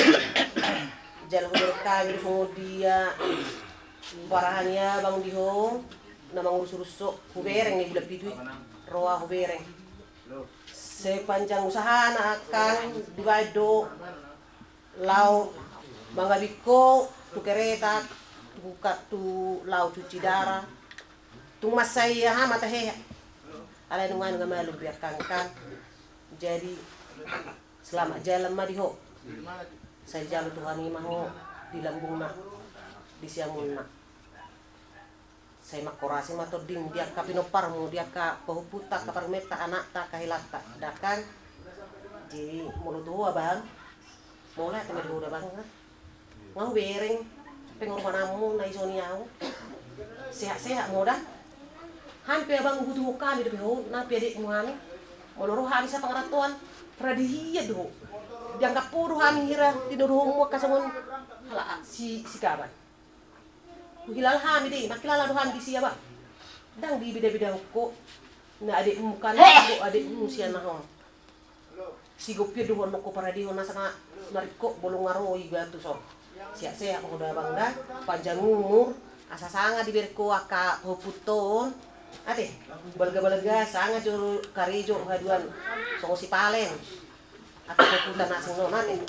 Jalan hobe kami dia barahannya bang diho na mangurus-urusok hubereng ni budak piduit roa hubereng. Sepanjang usaha na akan divide lau mangabiko tu kereta buka tu lau cuci darah tu masai ha mata he ala nungan ngamalu biarkan kan. Jadi selamat jalan madiho. Saya jalan Tuhan maho di lambung nak di siang nak. Saya makorasi matoding dia ka pinoparmu dia ka pahuputa ka parmeta anak ta kahilata dakan. Jadi mulut tua bang. Mulai temen udah bang. Ngau bereng pengorbananmu na isoniau. Sehat-sehat mudah. Hampir bang butuh kami di ho na piadik muani. Moloro kami sa pangaratuan pradihiya do. Dianggap puro kami hira tinuruh mo kasamun hala si kaban. Hilal kami di makilala do kami di siya ba. Dang di bida-bida ko na adik mo kan ko adik mo siya na ho. Sigupir do ko para di ho na sa mariko bolong ngaro ibatu so. Siya-siya ko da bangga panjang umur asa sanga diberi ko aka huputon. Ate, balaga-balaga sangat juru karijo haduan songo si palen. Atau pupunta nasing non ate.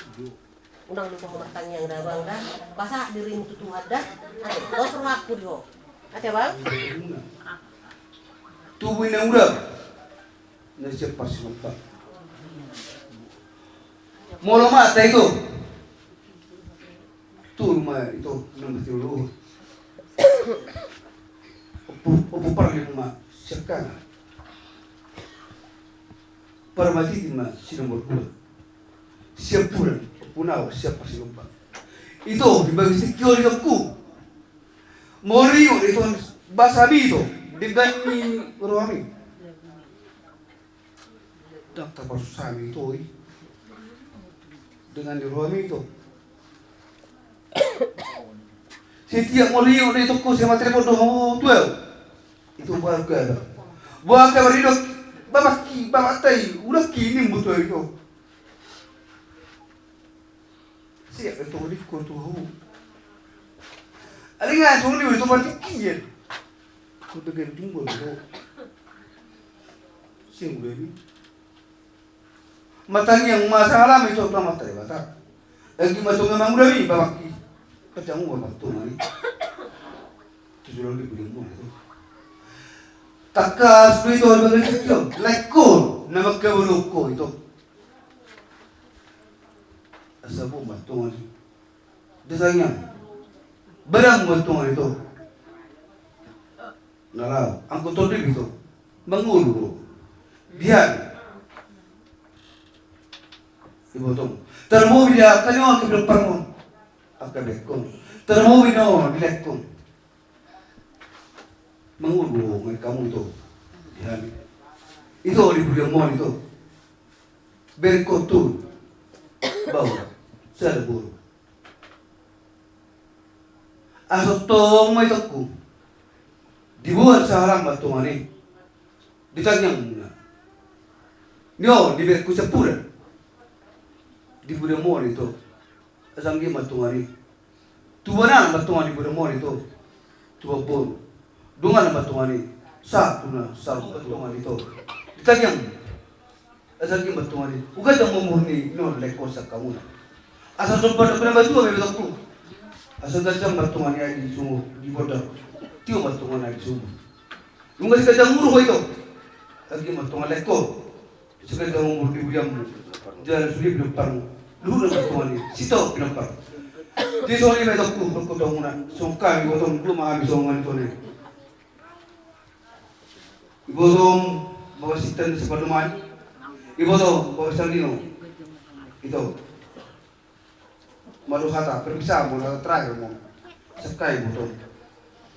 Unang lupa matang yang dabang dah. Basa dirimu tutu ada. Ate, dos aku diho. Ate bang? Tubuh yang udah. Nasi pas lupa. Molo mata itu. Tuh rumah itu nomor 30. Opo parli ma siapkan parmati ma sinomor 2 siap puran punau siap pasti lupa itu dibagi sekian aku morio itu basabi itu dengan roami dokter bersami itu dengan roami itu setiap morio itu ku sama telepon doh itu baru ke buah kabar hidup bapak tai udah kini butuh itu siap itu di kutu alingan tuh itu berarti kian kutu gede jumbo itu siang baby matanya yang masalah itu apa mata ya mata lagi masuk memang udah nih bapak kacang gua matu mari tujuh lagi belum itu takas itu orang kecil, lekor, nama kebuluko itu. Asabu matungan, desanya, barang matungan itu. Nalar, angkut todib itu, mengulu, biar. Ibu tu, termobil dia, kanyo kita perlu, akan lekor, termobil no lekor. Mengulu kamu itu itu di bulan itu berkotul bawah serburu asotong mai tokku dibuat seorang batu ini ditanyang nyo di berku sepura di bulan itu asanggi batu ini tuanan batu di bulan itu Tua pun dungan batungani satu na sarung batungan itu ditagyang asal yung batungani ugat ang mumurni no lekor sa kamuna asal sempat na batu may betok asal gajang batungani ay di sungo di boda tio batungan ay sungo yung kasi gajang muro ito lagi batungan lekor sa gajang mumurni buyam jalan sulit pinapang luhur na batungani sito pinapang di soni may betok ko daw muna sungka yung botong lumahami songan ito na Ibodong bawa sitan sa paduman, ibodong bawa sandino, ito. Maluhata, pero bisa mo na try mo, sakay mo to.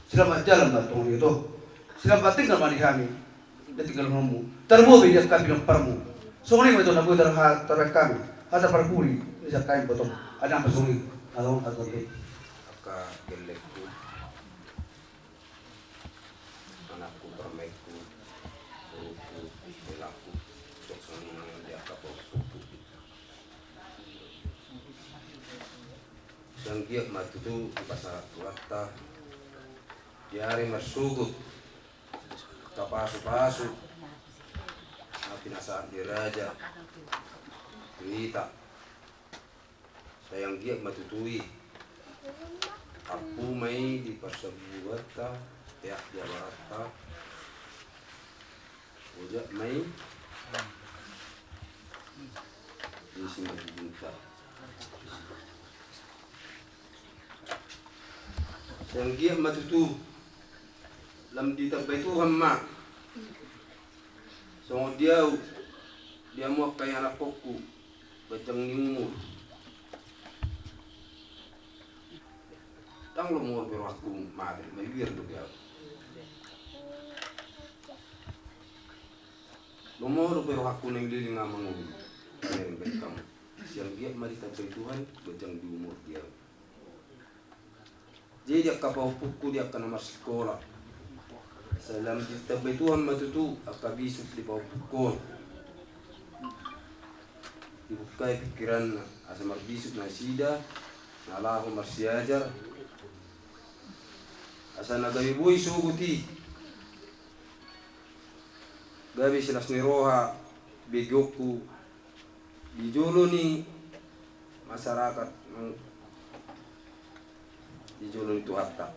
Sila jalan batong ito. Sila tinggal manihami, na tinggal mo. Tarmo biyak kami ng parmo. So ngayon ito na po tarak kami, hata parkuri, sakay mo to. Anang pasungi, along kagabi. Aka gelek ko, anakku permaiku. Yang giat matu tu pasal warta diari masugut kapasu-pasu api nasaan diraja cerita sayang giat matu tui aku mai di persebuata ya dia warta ujak mai di sini bunta yang giat matutu lam ditabay tu hamma so dia mau kaya anak koku bajang nimur tang lumur pero aku madre may biar do dia lumur pero aku nang dili nga mangulo kaya kamu yang giat maditabay Tuhan bajang di umur dia. Jadi dia kapau puku dia akan nama sekolah. Salam kita Tuhan matutu akan bisuk di bawah pukul. Dibukai pikiran asa marbisuk na sida, nalahu marsiajar. Asa nagabi buhay suguti. Gabi silas ni roha begoku dijolo ni masyarakat di julun itu hatta.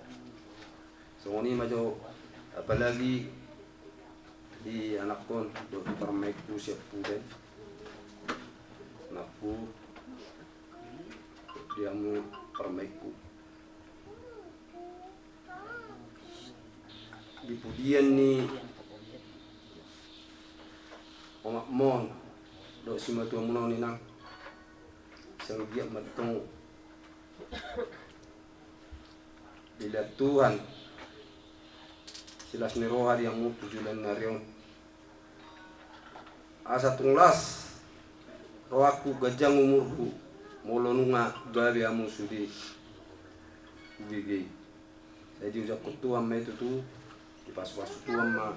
So ini majo apalagi di anak kon do permaiku siap pulen. Anakku dia mau permaiku. Di pudian ni omak mon do si matua muno ni nang sang giat matong bila Tuhan silas ni roha yang mu tujulan narion asa tunglas rohaku gajang umurku molonunga gabi amu sudi ubigi saya diujak ku Tuhan ma itu tu dipas-pas Tuhan ma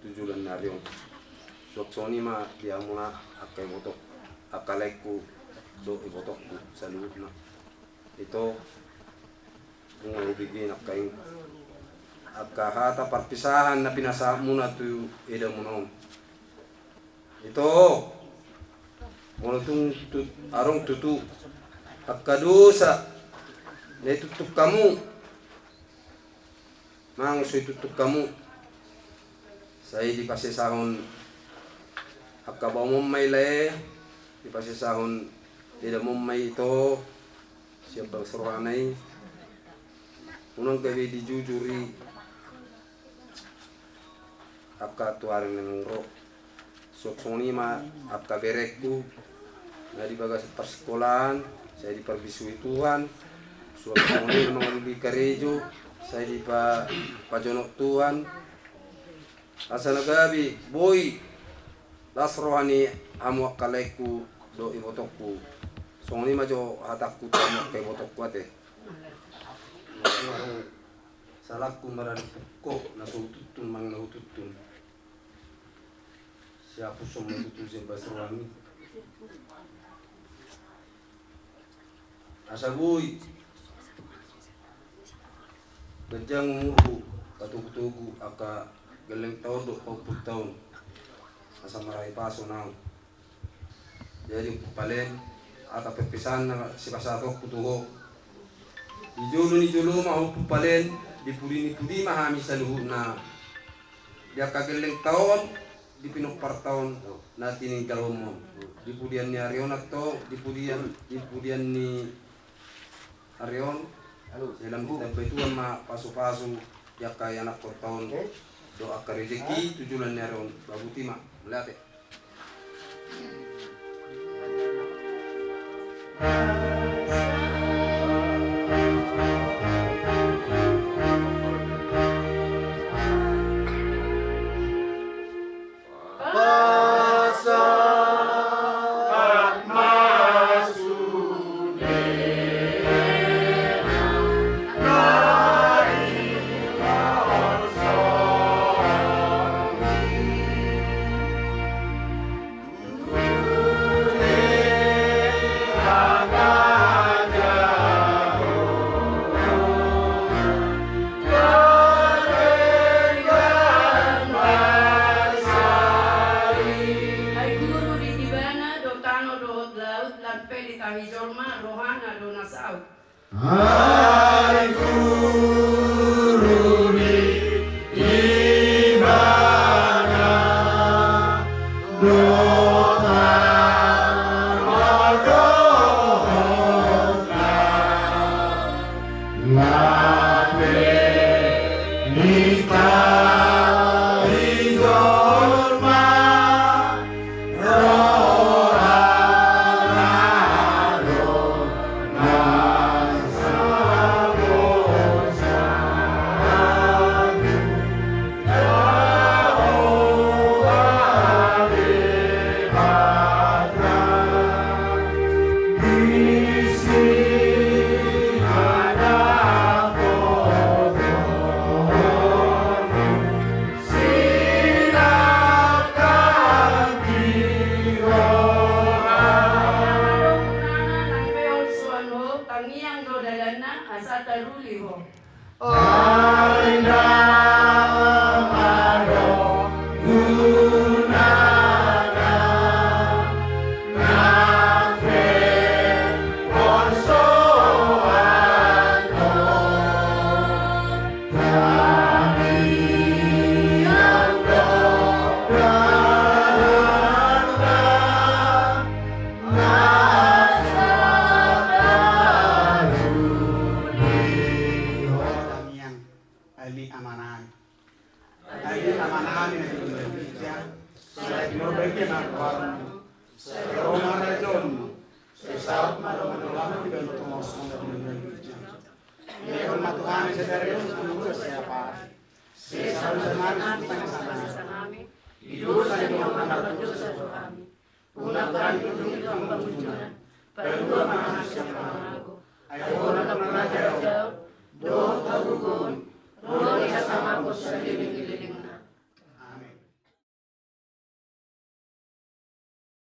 tujulan narion sok soni ma dia muna akai botok akalaiku do ibotokku saludna itu bigay na kayo akahata perpisahan na pinasa muna tu ida munom ito mulutong arong tutu akadusa na itutuk kamu mangusoy tutuk kamu sa di pasisahon akabaw mo may lae di pasisahon ida mo may ito siya bagsuranay unang gabi dijujuri akka tuaring ng ro soksoni ma akka berekku na di bagas persekolahan saya di perbisui Tuhan soksoni mga lebih karejo saya di pajonok Tuhan asa nagabi boy las rohani amu akaleku do ibotokku songoni majo hatakku tamu kay botokku ate salahku marani kok natutun mang natutun siapa semua itu bahasa wangi asa boy Gajang umurku katugu-tugu aka geleng tahun 20 tahun asa marai paso nang. Jadi palen aka pepesan na si pasato kutuho. Ni julu mau palen dipudi mahami saluhu na dia kageleng tahun dipinok par tahun na tininggal umum. Dipudian ni Arion atau dipudian ni Arion dalam kita betuan ma pasu-pasu ya kaya anak tahun doa ke rezeki tujuan Arion baguti mak melate. Una